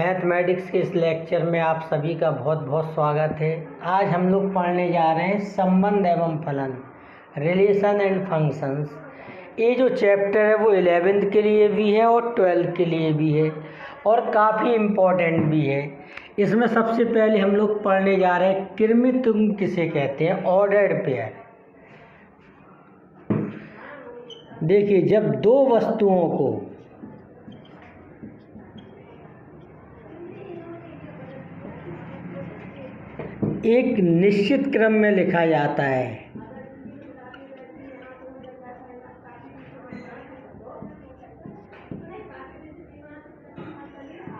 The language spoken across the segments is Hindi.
मैथमेटिक्स के इस लेक्चर में आप सभी का बहुत बहुत स्वागत है। आज हम लोग पढ़ने जा रहे हैं संबंध एवं फलन, रिलेशन एंड फंक्शंस। ये जो चैप्टर है वो 11th के लिए भी है और 12th के लिए भी है और काफ़ी इम्पोर्टेंट भी है। इसमें सबसे पहले हम लोग पढ़ने जा रहे हैं कृमित तुल्य किसे कहते हैं, ऑर्डर्ड पेयर। देखिए, जब दो वस्तुओं को एक निश्चित क्रम में लिखा जाता है,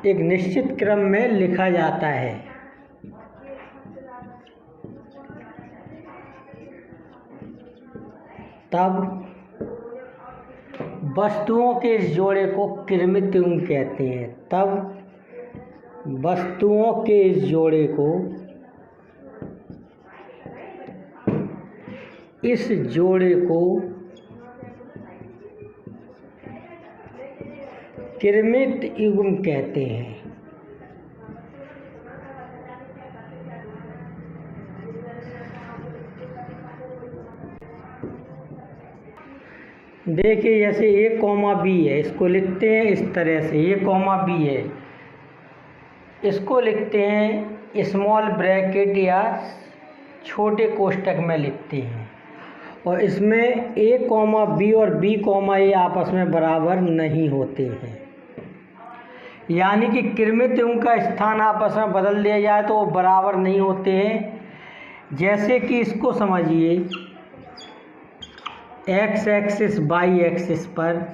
एक निश्चित क्रम में लिखा जाता है, तब वस्तुओं के इस जोड़े को कृमित तुल्य कहते हैं। तब वस्तुओं के इस जोड़े को, इस जोड़े को कृमित युग्म कहते हैं। देखिए, जैसे ए कॉमा बी है, इसको लिखते हैं इस तरह से। ए कॉमा बी है, इसको लिखते हैं स्मॉल ब्रैकेट या छोटे कोष्टक में लिखते हैं, और इसमें ए कॉमा बी और बी कॉमा ए आपस में बराबर नहीं होते हैं। यानी कि कृमित युग्म का स्थान आपस में बदल दिया जाए तो वो बराबर नहीं होते हैं। जैसे कि इसको समझिए, एक्स एक्सिस बाई एक्सिस पर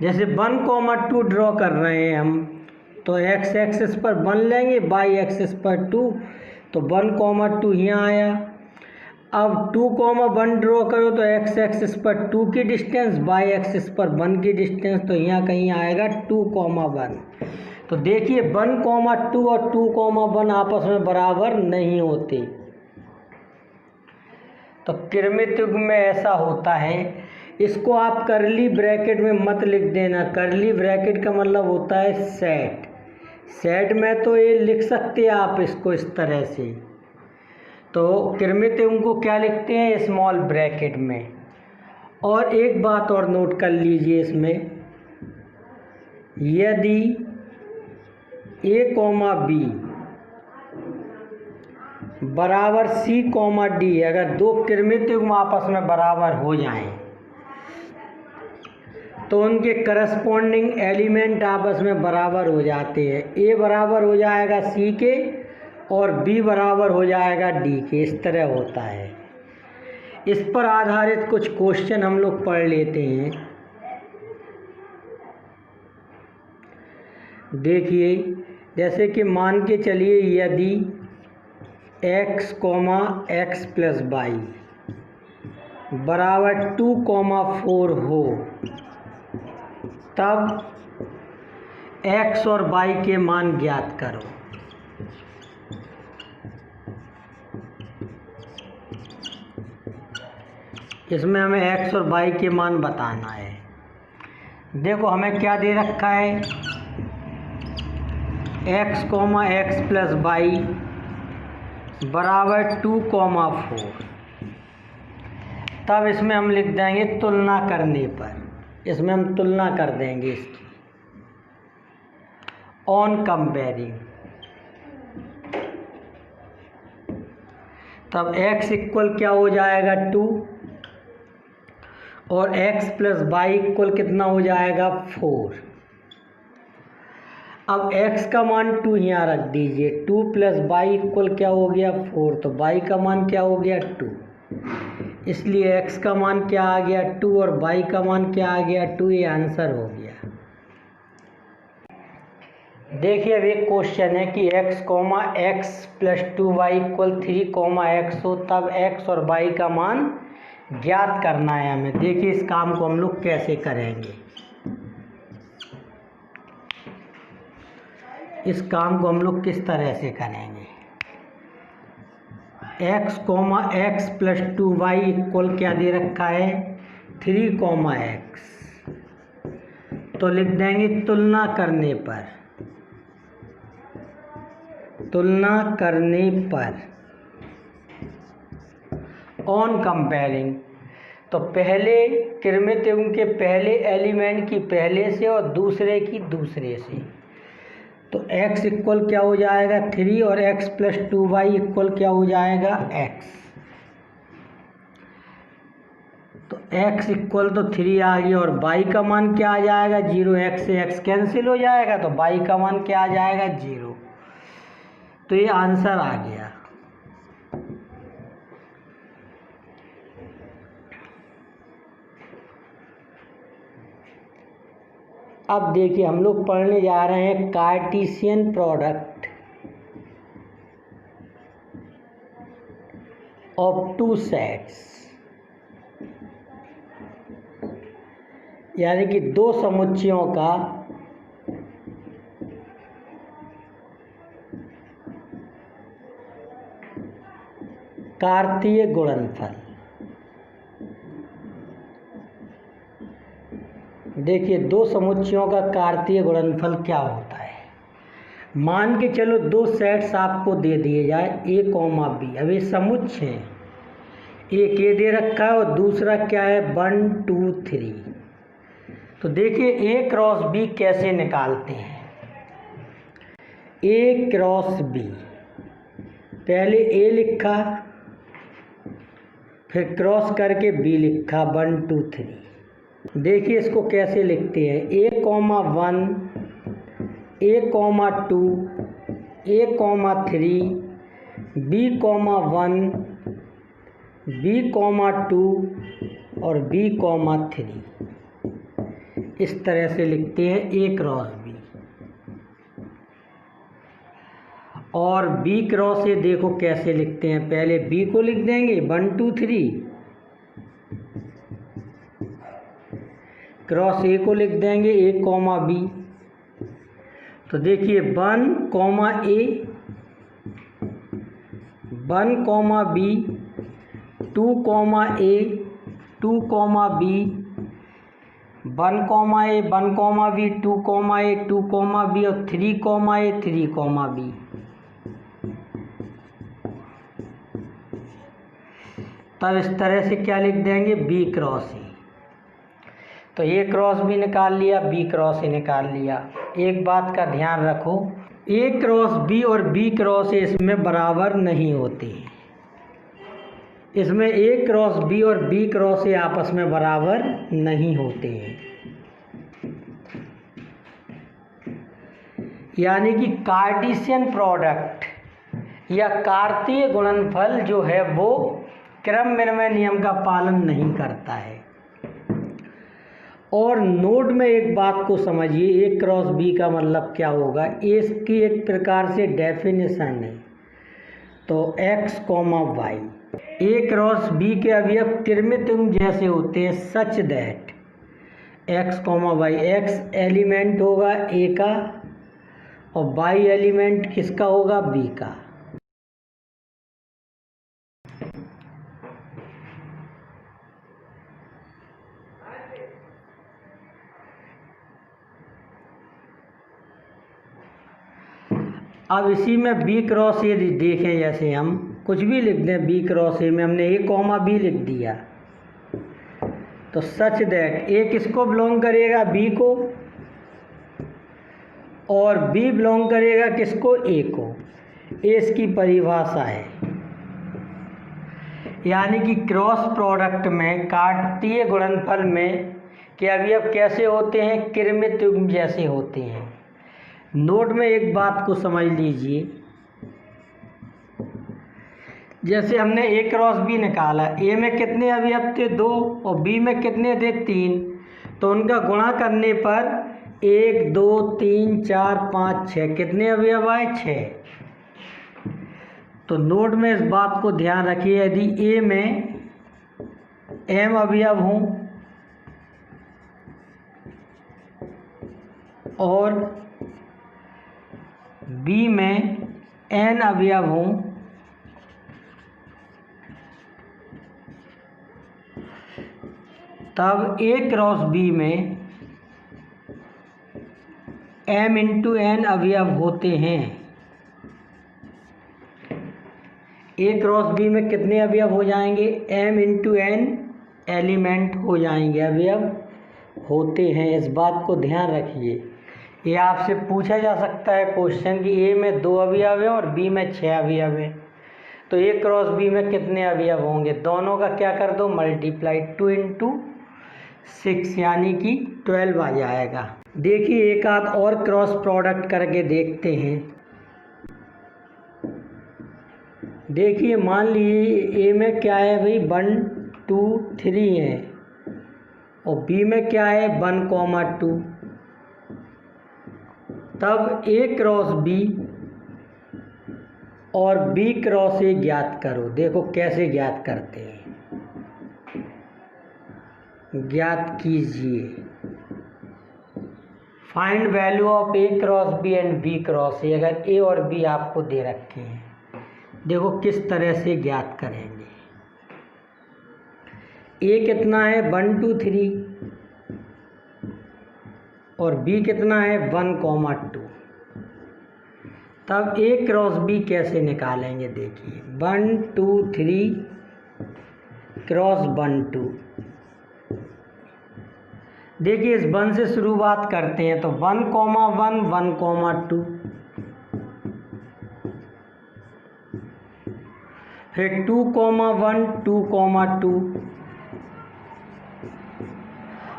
जैसे 1,2 ड्रॉ कर रहे हैं हम, तो एक्स एक्सिस पर 1 लेंगे, बाई एक्सिस पर 2, तो 1,2 यहाँ आया। अब 2,1 ड्रॉ करो तो एक्स एक्सिस पर 2 की डिस्टेंस, बाई एक्सिस पर 1 की डिस्टेंस, तो यहाँ कहीं आएगा 2,1। तो देखिए 1,2 और 2,1 आपस में बराबर नहीं होते। तो कृमित युग्म में ऐसा होता है। इसको आप करली ब्रैकेट में मत लिख देना। करली ब्रैकेट का मतलब होता है सेट। सेट में तो ये लिख सकते हैं आप इसको इस तरह से। तो कृमित युग्म को क्या लिखते हैं, स्मॉल ब्रैकेट में। और एक बात और नोट कर लीजिए इसमें, यदि ए कॉमा बी बराबर सी कॉमा डी, अगर दो कृमित युग्म आपस में बराबर हो जाएं तो उनके करस्पॉन्डिंग एलिमेंट आपस में बराबर हो जाते हैं। ए बराबर हो जाएगा सी के और बी बराबर हो जाएगा डी के। इस तरह होता है। इस पर आधारित कुछ क्वेश्चन हम लोग पढ़ लेते हैं। देखिए, जैसे कि मान के चलिए, यदि x, x प्लस वाई बराबर 2,4 हो, तब x और y के मान ज्ञात करो। इसमें हमें x और y के मान बताना है। देखो, हमें क्या दे रखा है, x, x प्लस वाई बराबर 2,4। तब इसमें हम लिख देंगे तुलना करने पर, इसमें हम तुलना कर देंगे इसकी, ऑन कंपेयरिंग। तब x इक्वल क्या हो जाएगा 2, और x प्लस वाई इक्वल कितना हो जाएगा 4। अब x का मान 2 यहाँ रख दीजिए। 2 प्लस वाई इक्वल क्या हो गया 4, तो y का मान क्या हो गया 2। इसलिए x का मान क्या आ गया 2 और y का मान क्या आ गया 2। ये आंसर हो गया। देखिए, अब एक क्वेश्चन है कि x, x plus 2y equal 3, x हो, तब x और y का मान ज्ञात करना है हमें। देखिए, इस काम को हम लोग कैसे करेंगे। इस काम को हम लोग किस तरह से करेंगे। x, x plus 2y equal क्या दे रखा है 3, x। तो लिख देंगे तुलना करने पर तुलना करने पर, ऑन कंपेयरिंग, तो पहले कृमित युग्म के पहले एलिमेंट की पहले से और दूसरे की दूसरे से, तो x इक्वल क्या हो जाएगा 3 और x प्लस 2y इक्वल क्या हो जाएगा x। तो x इक्वल तो 3 आ गया और y का मान क्या आ जाएगा 0, x से x कैंसिल हो जाएगा तो y का मान क्या आ जाएगा 0। तो ये आंसर आ गया। अब देखिए हम लोग पढ़ने जा रहे हैं Cartesian product of two sets, यानी कि दो समुच्चयों का कार्तीय गुणनफल। देखिए दो समुच्चयों का कार्तीय गुणनफल क्या होता है। मान के चलो दो सेट्स आपको दे दिए जाए a, b। अब ये समुच्चय हैं, एक ये दे रखा है और दूसरा क्या है 1 2 3। तो देखिए a क्रॉस b कैसे निकालते हैं। a क्रॉस b, पहले a लिखा फिर क्रॉस करके b लिखा 1 2 3। देखिए इसको कैसे लिखते हैं a, 1 a, 2 a, 3 b, 1 b, 2 और b, 3। इस तरह से लिखते हैं a क्रॉस b। और b क्रॉस a देखो कैसे लिखते हैं, पहले b को लिख देंगे 1 2 3, क्रॉस ए को लिख देंगे a, b। तो देखिए 1 a, 1 b, 2 a, 2 b, 1 a, 1 b, 2 a, 2 b और 3 a, 3 b। तब इस तरह से क्या लिख देंगे b क्रॉस ए। तो ए क्रॉस भी निकाल लिया, बी क्रॉस ए निकाल लिया। एक बात का ध्यान रखो, ए क्रॉस बी और बी क्रॉस ए इसमें बराबर नहीं होते। इसमें ए क्रॉस बी और बी क्रॉस ए आपस में बराबर नहीं होते हैं। यानी कि कार्टेशियन प्रोडक्ट या कार्तीय गुणनफल जो है वो क्रम विनिमय नियम का पालन नहीं करता है। और नोट में एक बात को समझिए, ए क्रॉस बी का मतलब क्या होगा। इसकी एक प्रकार से डेफिनेशन है, तो x, y। ए क्रॉस बी के अवयव कृमित युग्म जैसे होते हैं such that x, y, x element होगा ए का और y एलिमेंट किसका होगा बी का। अब इसी में b क्रॉस ए देखें, जैसे हम कुछ भी लिख दें b क्रॉस ए में हमने a, b लिख दिया, तो सच दैट a किसको बिलोंग करेगा b को और b बिलोंग करेगा किसको a को। ये इसकी परिभाषा है। यानी कि क्रॉस प्रोडक्ट में कार्तीय गुणनफल में के अवयव कैसे होते हैं, कृमित युग्म जैसे होते हैं। नोट में एक बात को समझ लीजिए, जैसे हमने ए क्रॉस बी निकाला, ए में कितने अवयव थे 2 और बी में कितने थे 3, तो उनका गुणा करने पर 1 2 3 4 5 6 कितने अवयव आए 6। तो नोट में इस बात को ध्यान रखिए, यदि ए में m अवयव हों और बी में n अवयव हों, तब a क्रॉस b में m × n अवयव होते हैं। ए क्रॉस बी में कितने अवयव हो जाएंगे, m इंटू n एलिमेंट हो जाएंगे, अवयव होते हैं। इस बात को ध्यान रखिए। ये आपसे पूछा जा सकता है क्वेश्चन कि ए में 2 अवयव हैं और बी में 6 अवयव हैं, तो ए क्रॉस बी में कितने अवयव होंगे। दोनों का क्या कर दो, मल्टीप्लाई, 2 इंटू 6 यानी कि 12 आ जाएगा। देखिए एक आध और क्रॉस प्रोडक्ट करके देखते हैं। देखिए मान लीजिए ए में क्या है भाई, 1 2 3 है और बी में क्या है 1, 2। तब ए क्रॉस बी और बी क्रॉस ए ज्ञात करो। देखो कैसे ज्ञात करते हैं, ज्ञात कीजिए। Find value of A cross B and B cross A. अगर ए और बी आपको दे रखे हैं, देखो किस तरह से ज्ञात करेंगे। ए कितना है 1 2 3 और बी कितना है 1, 2। तब ए क्रॉस बी कैसे निकालेंगे, देखिए 1 2 3 क्रॉस 1 2। देखिए इस 1 से शुरुआत करते हैं, तो 1, 1 1, 2, फिर 2, 1 2, 2,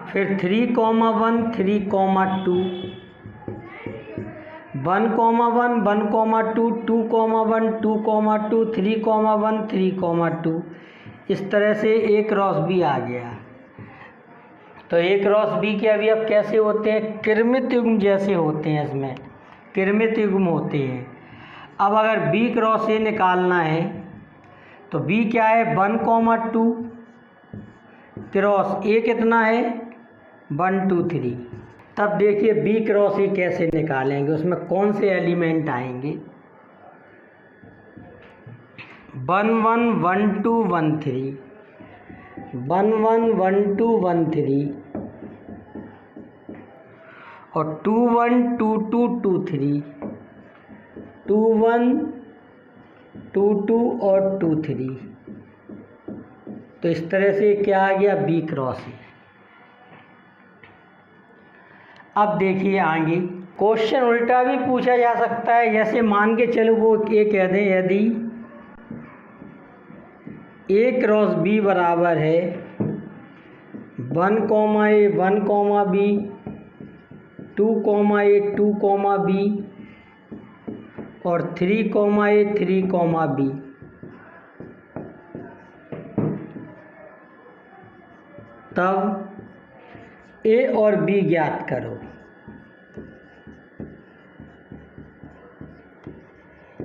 फिर 3, 1 3, 2, 1, 1, 2, 2, 1 2, 2, 3, 1 3, 2। इस तरह से ए क्रॉस बी आ गया। तो ए क्रॉस बी के अवयव कैसे होते हैं, कृमित युग्म जैसे होते हैं, इसमें कृमित युग्म होते हैं। अब अगर बी क्रॉस ए निकालना है तो बी क्या है 1, 2 क्रॉस ए कितना है 1 2 3। तब देखिए बी क्रॉस ए कैसे निकालेंगे, उसमें कौन से एलिमेंट आएंगे। 1 1 1 2 1 3, 1 1 1 2 1 3 और 2 1 2 2 2 3, 2 1 2 2 और 2 3। तो इस तरह से क्या आ गया बी क्रॉस ए। अब देखिए आगे क्वेश्चन उल्टा भी पूछा जा सकता है। जैसे मान के चलो वो ये कह दें, यदि ए क्रॉस बी बराबर है 1, A 1, B 2, A 2, B और 3, A 3, B, तब ए और बी ज्ञात करो।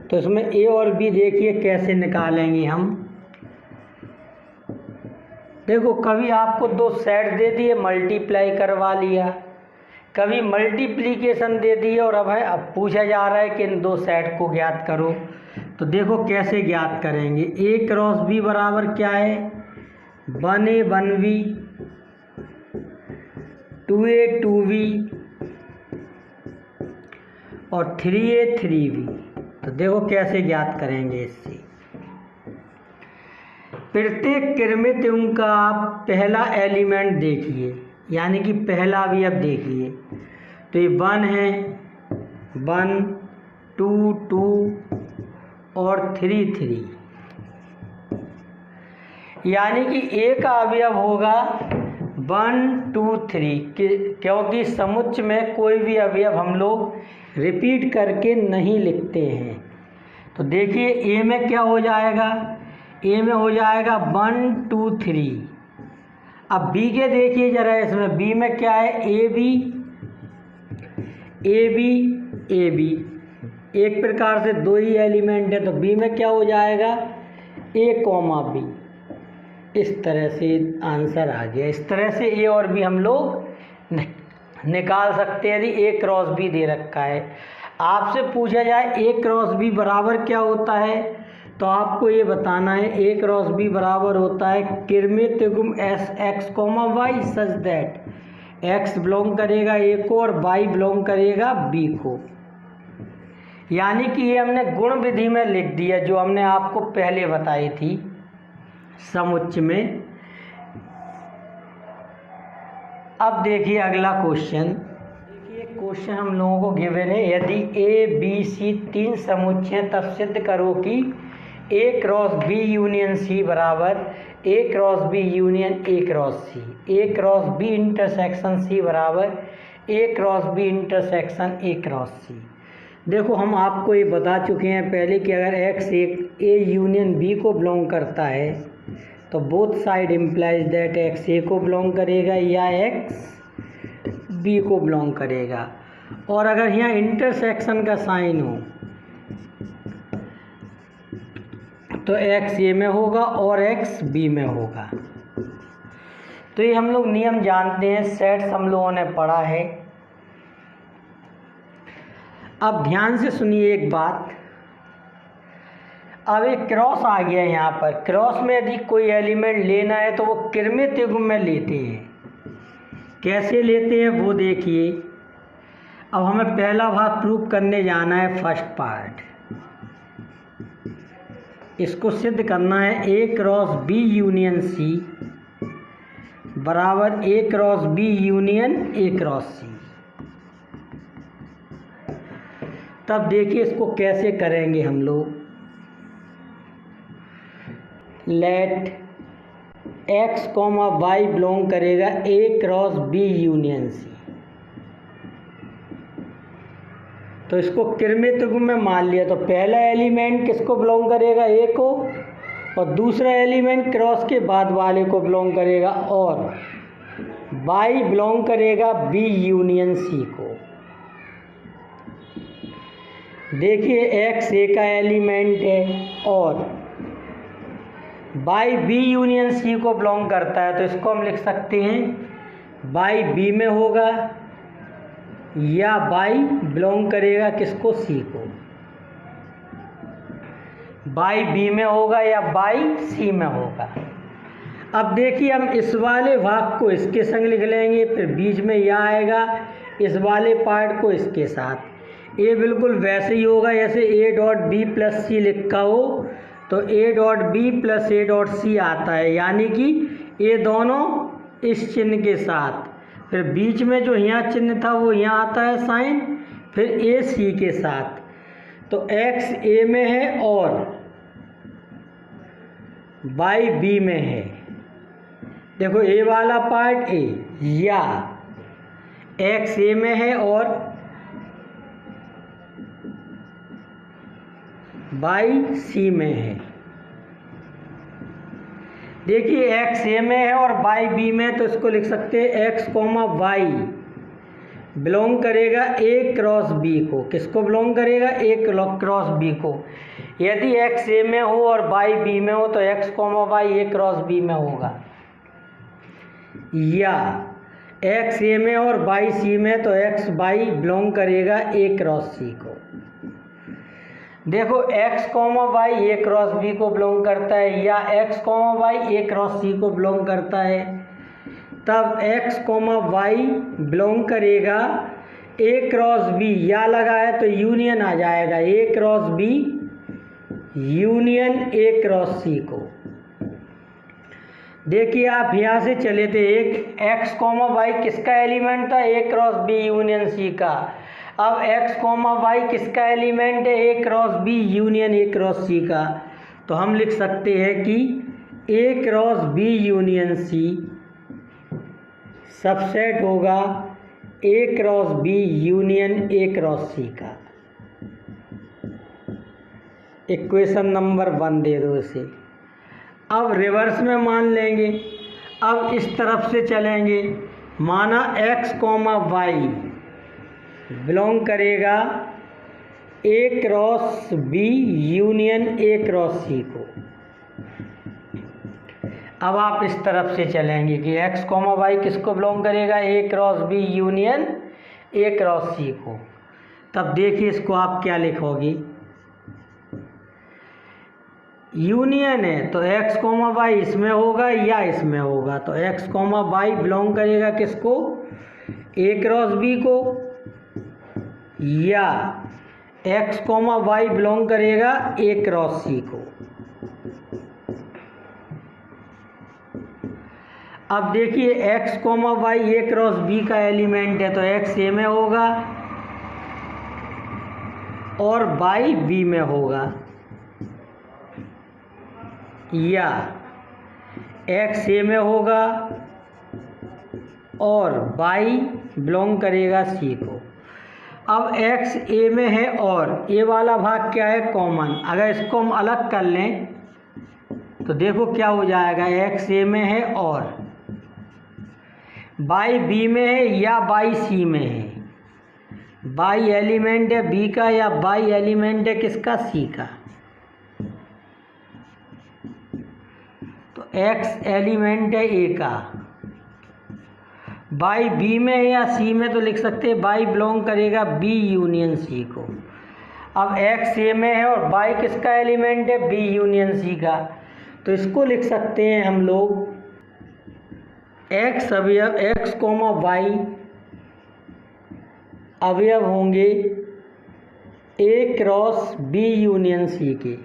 तो इसमें ए और बी देखिए कैसे निकालेंगे हम। देखो कभी आपको 2 सेट दे दिए, मल्टीप्लाई करवा लिया, कभी मल्टीप्लिकेशन दे दिए और अब पूछा जा रहा है कि इन 2 सेट को ज्ञात करो। तो देखो कैसे ज्ञात करेंगे। ए क्रॉस बी बराबर क्या है 1A 1B 2A 2B और 3A 3B। तो देखो कैसे ज्ञात करेंगे इससे। प्रत्येक कृमित युग्म का आप पहला एलिमेंट देखिए, यानी कि पहला अवयव देखिए। तो ये 1 है, 1 2 2 और 3 3, यानी कि ए का अवयव होगा 1 2 3, क्योंकि समुच्चय में कोई भी अवयव हम लोग रिपीट करके नहीं लिखते हैं। तो देखिए ए में क्या हो जाएगा, ए में हो जाएगा 1 2 3। अब बी के देखिए जरा, इसमें बी में क्या है A B A B A B, एक प्रकार से 2 ही एलिमेंट है। तो बी में क्या हो जाएगा ए, बी। इस तरह से आंसर आ गया। इस तरह से ए और बी हम लोग निकाल सकते हैं यदि ए क्रॉस बी दे रखा है। आपसे पूछा जाए ए क्रॉस बी बराबर क्या होता है, तो आपको ये बताना है ए क्रॉस बी बराबर होता है कृमित युग्म S x comma y such that x belong करेगा ए को और वाई बिलोंग करेगा बी को। यानी कि ये हमने गुण विधि में लिख दिया जो हमने आपको पहले बताई थी समुच्चय में। अब देखिए अगला क्वेश्चन। देखिए क्वेश्चन हम लोगों को गिवन है, यदि ए बी सी तीन समुच्चय हैं तब सिद्ध करो कि A cross B union C बराबर A cross B union A cross C, A cross B intersection C बराबर A cross B intersection A cross C. देखो हम आपको ये बता चुके हैं पहले कि अगर एक्स एक ए यूनियन बी को बिलोंग करता है तो both side implies that x A को बिलोंग करेगा या एक्स बी को बिलोंग करेगा। और अगर यहाँ इंटरसेक्शन का साइन हो तो एक्स ए में होगा और एक्स बी में होगा। तो ये हम लोग नियम जानते हैं, सेट्स हम लोगों ने पढ़ा है। अब ध्यान से सुनिए एक बात। अब एक क्रॉस आ गया यहाँ पर, क्रॉस में यदि कोई एलिमेंट लेना है तो वो किरमित युग्म में लेते हैं। कैसे लेते हैं वो देखिए। अब हमें पहला भाग प्रूव करने जाना है, फर्स्ट पार्ट। इसको सिद्ध करना है A cross B union C बराबर A cross B union A cross C. तब देखिए इसको कैसे करेंगे हम लोग। Let x comma y belong करेगा A cross B union C. तो इसको किरमित युग्म में मान लिया तो पहला एलिमेंट किसको बिलोंग करेगा, ए को, और दूसरा एलिमेंट क्रॉस के बाद वाले को बिलोंग करेगा, और वाई बिलोंग करेगा बी यूनियन सी को। देखिए एक्स ए का एलिमेंट है और वाई बी यूनियन सी को बिलोंग करता है, तो इसको हम लिख सकते हैं वाई बी में होगा या वाई बिलोंग करेगा किसको, सी को। वाई बी में होगा या वाई सी में होगा। अब देखिए हम इस वाले भाग को इसके संग लिख लेंगे, फिर बीच में यह आएगा इस वाले पार्ट को इसके साथ। ये बिल्कुल वैसे ही होगा जैसे A dot B plus C लिखा हो, तो A dot B plus A dot C आता है, यानी कि ये दोनों इस चिन्ह के साथ, फिर बीच में जो यहाँ चिन्ह था वो यहाँ आता है साइन, फिर ए सी के साथ। तो एक्स ए में है और वाई बी में है। देखो ए वाला पार्ट ए, या एक्स ए में है और वाई सी में है। देखिए एक्स ए में है और वाई बी में, तो इसको लिख सकते हैं एक्स कॉमा वाई बिलोंग करेगा ए क्रॉस बी को। किसको बिलोंग करेगा, ए क्रॉस बी को। यदि एक्स ए में हो और वाई बी में हो तो x comma Y A cross B में होगा, या एक्स ए में और वाई सी में तो एक्स वाई बिलोंग करेगा ए क्रॉस सी को। देखो x comma Y A cross B को बिलोंग करता है या x comma Y A cross C को बिलोंग करता है, तब एक्स कॉमा वाई बिलोंग करेगा ए क्रॉस बी, या लगा है तो यूनियन आ जाएगा A cross B union A cross C को। देखिए आप यहाँ से चले थे, एक एक्स कॉमा वाई किसका एलिमेंट था, A cross B union C का। अब एक्स कॉमा वाई किसका एलिमेंट है, A cross B union A cross C का। तो हम लिख सकते हैं कि A cross B union C subset होगा A cross B union A cross C का। इक्वेशन नंबर 1 दे दो इसे। अब रिवर्स में मान लेंगे, अब इस तरफ से चलेंगे। माना एक्स कॉमा वाई बिलोंग करेगा A cross B union A cross C को। अब आप इस तरफ से चलेंगे कि एक्स कॉमा वाई किसको बिलोंग करेगा, A cross B union A cross C को। तब देखिए इसको आप क्या लिखोगे, यूनियन है तो एक्स कॉमा वाई इसमें होगा या इसमें होगा, तो एक्स कॉमा वाई बिलोंग करेगा किसको, ए क्रॉस बी को, या एक्स कॉमा वाई बिलोंग करेगा ए क्रॉस सी को। अब देखिए x comma Y A cross B का एलिमेंट है, तो एक्स ए में होगा और वाई बी में होगा, या एक्स ए में होगा और वाई बिलोंग करेगा सी को। अब एक्स ए में है और ए वाला भाग क्या है, कॉमन। अगर इसको हम अलग कर लें तो देखो क्या हो जाएगा, एक्स ए में है और वाई बी में है या वाई सी में है, वाई एलिमेंट है बी का या वाई एलिमेंट है किसका, सी का। तो एक्स एलिमेंट है ए का, वाई बी में है या सी में, तो लिख सकते हैं वाई बिलोंग करेगा बी यूनियन सी को। अब एक्स ए में है और वाई किसका एलिमेंट है, बी यूनियन सी का, तो इसको लिख सकते हैं हम लोग एक्स अवयव एक्स कॉमा वाई अवयव होंगे ए क्रॉस बी यूनियन सी के।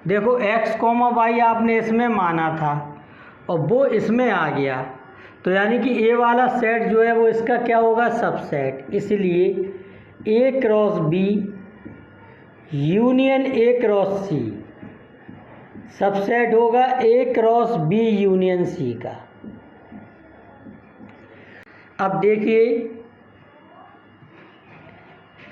देखो एक्स कॉमा वाई आपने इसमें माना था और वो इसमें आ गया, तो यानी कि ए वाला सेट जो है वो इसका क्या होगा, सबसेट। इसलिए A cross B union A cross C subset होगा A cross B union C का। अब देखिए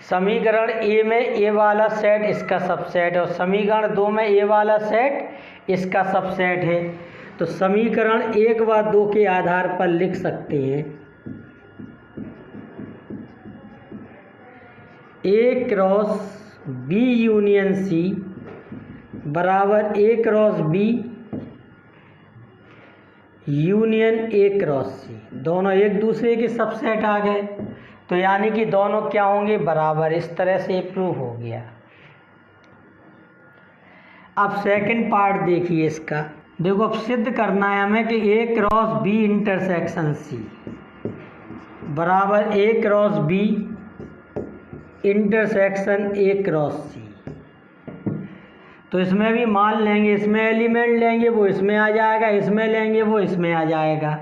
समीकरण ए में ए वाला सेट इसका सबसेट है और समीकरण 2 में ए वाला सेट इसका सबसेट है, तो समीकरण 1 व 2 के आधार पर लिख सकते हैं A cross B union C बराबर A cross B union A cross C. दोनों एक दूसरे के सबसेट आ गए, तो यानी कि दोनों क्या होंगे, बराबर। इस तरह से प्रूव हो गया। अब सेकंड पार्ट देखिए इसका। देखो अब सिद्ध करना है हमें कि A cross B intersection C बराबर A cross B intersection A cross C. तो इसमें भी मान लेंगे, इसमें एलिमेंट लेंगे वो इसमें आ जाएगा, इसमें लेंगे वो इसमें आ जाएगा,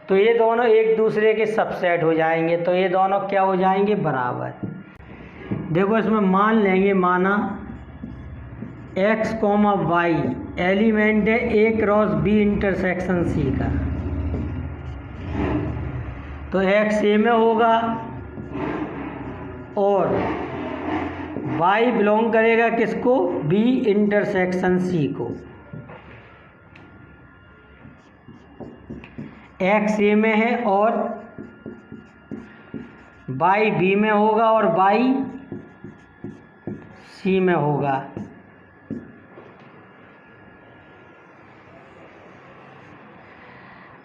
तो ये दोनों एक दूसरे के सबसेट हो जाएंगे, तो ये दोनों क्या हो जाएंगे, बराबर। देखो इसमें मान लेंगे, माना एक्स कॉमा वाई एलिमेंट है A cross B intersection C का, तो एक्स ए में होगा और वाई बिलोंग करेगा किसको, बी इंटरसेक्शन सी को। एक्स ए में है और वाई बी में होगा और वाई सी में होगा।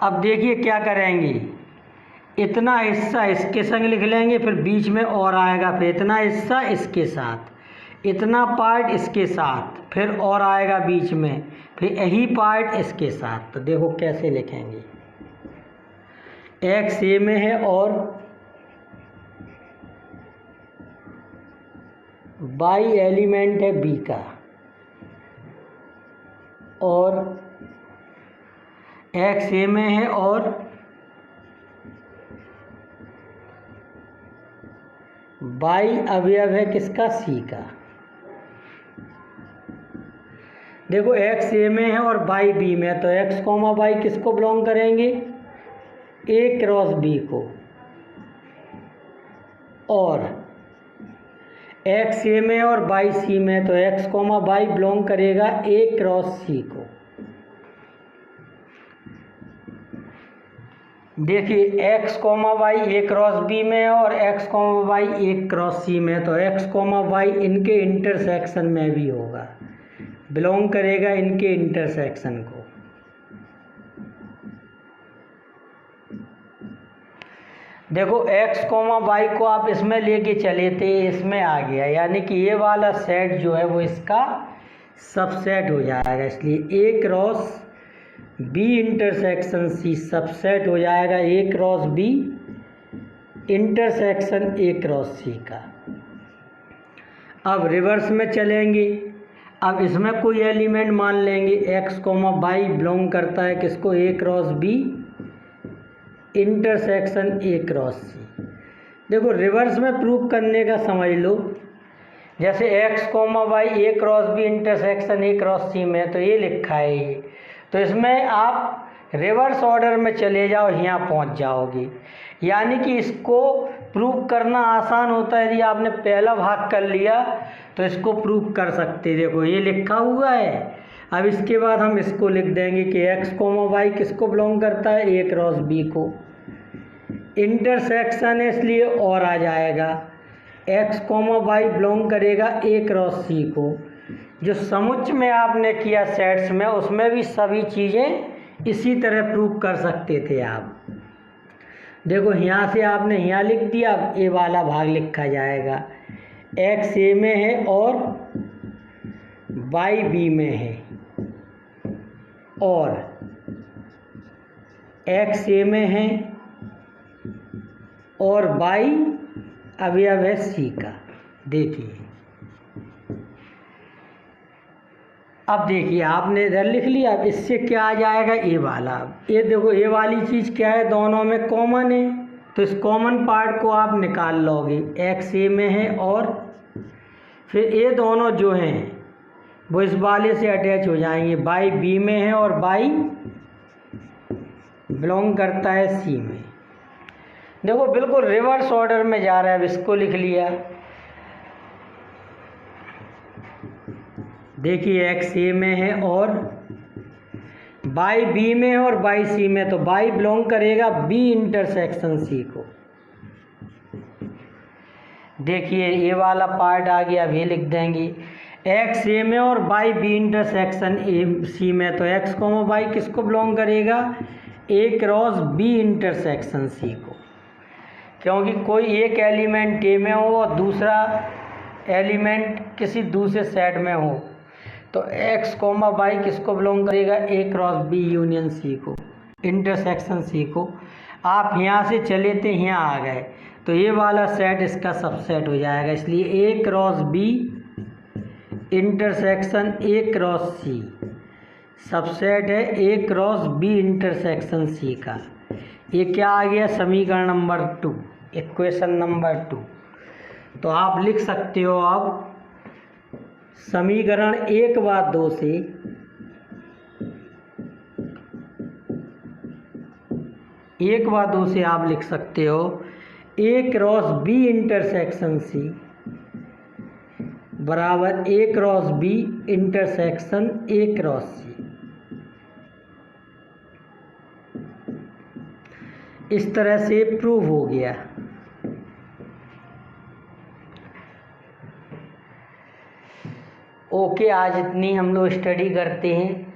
अब देखिए क्या करेंगे, इतना हिस्सा इसके संग लिख लेंगे, फिर बीच में और आएगा, फिर इतना हिस्सा इसके साथ, इतना पार्ट इसके साथ, फिर और आएगा बीच में, फिर यही पार्ट इसके साथ। तो देखो कैसे लिखेंगे, एक्स ए में है और वाई एलिमेंट है बी का और एक्स ए में है और वाई अवयव है किसका, सी का। देखो एक्स ए में है और वाई बी में है, तो एक्स कॉमा वाई किसको बिलोंग करेंगे, ए क्रॉस बी को, और एक्स ए में और वाई सी में, तो एक्स कॉमा वाई बिलोंग करेगा ए क्रॉस सी को। देखिए x comma Y A cross B में है और x comma Y A cross C में, तो एक्स कॉमा वाई इनके इंटरसेक्शन में भी होगा, बिलोंग करेगा इनके इंटरसेक्शन को। देखो एक्स कॉमा वाई को आप इसमें लेके चले थे, इसमें आ गया, यानी कि ये वाला सेट जो है वो इसका सबसेट हो जाएगा, इसलिए A cross B intersection C subset हो जाएगा A cross B intersection A cross C का। अब रिवर्स में चलेंगे। अब इसमें कोई एलिमेंट मान लेंगे एक्स कोमा वाई बिलोंग करता है किसको, A cross B intersection A cross C. देखो रिवर्स में प्रूव करने का समझ लो, जैसे x comma y A cross B intersection A cross C में तो ये लिखा है ये, तो इसमें आप रिवर्स ऑर्डर में चले जाओ, यहाँ पहुँच जाओगे। यानी कि इसको प्रूव करना आसान होता है, यदि आपने पहला भाग कर लिया तो इसको प्रूव कर सकते। देखो ये लिखा हुआ है। अब इसके बाद हम इसको लिख देंगे कि एक्स कोमा वाई किसको बिलोंग करता है, ए क्रॉस बी को। इंटरसेक्शन है इसलिए और आ जाएगा, एक्स कोमा वाई बिलोंग करेगा ए क्रॉस सी को। जो समुच्चय में आपने किया सेट्स में, उसमें भी सभी चीज़ें इसी तरह प्रूव कर सकते थे आप। देखो यहाँ से आपने यहाँ लिख दिया, अब ए वाला भाग लिखा जाएगा। एक्स ए में है और वाई बी में है, और एक्स ए में है और वाई अवयव है सी का। देखिए अब देखिए आपने इधर लिख लिया, अब इससे क्या आ जाएगा, ए वाला। ये देखो ए वाली चीज़ क्या है, दोनों में कॉमन है, तो इस कॉमन पार्ट को आप निकाल लोगे। एक्स ए में है और फिर ये दोनों जो हैं वो इस वाले से अटैच हो जाएंगे। वाई बी में है और वाई बिलोंग करता है सी में। देखो बिल्कुल रिवर्स ऑर्डर में जा रहा है। अब इसको लिख लिया, देखिए एक्स ए में है और वाई बी में है और वाई सी में, तो वाई बिलोंग करेगा बी इंटरसेक्शन सी को। देखिए ये वाला पार्ट आ गया। अब ये लिख देंगे एक्स ए में और वाई बी इंटरसेक्शन ए सी में, तो एक्स कोमा वाई किसको बिलोंग करेगा, ए क्रॉस बी इंटरसेक्शन सी को। क्योंकि कोई एक एलिमेंट ए में हो और दूसरा एलिमेंट किसी दूसरे सेट में हो, तो एक्स कोमा वाई किसको बिलोंग करेगा, ए क्रॉस बी यूनियन सी को, इंटरसेक्शन सी को। आप यहाँ से चले थे यहाँ आ गए, तो ये वाला सेट इसका सबसेट हो जाएगा। इसलिए A cross B intersection A cross C subset है A cross B intersection C का। ये क्या आ गया, समीकरण नंबर 2, इक्वेशन नंबर 2। तो आप लिख सकते हो अब समीकरण 1 व 2 से आप लिख सकते हो A cross B intersection C बराबर A cross B intersection A cross C. इस तरह से प्रूव हो गया। ओके, आज इतनी हम लोग स्टडी करते हैं।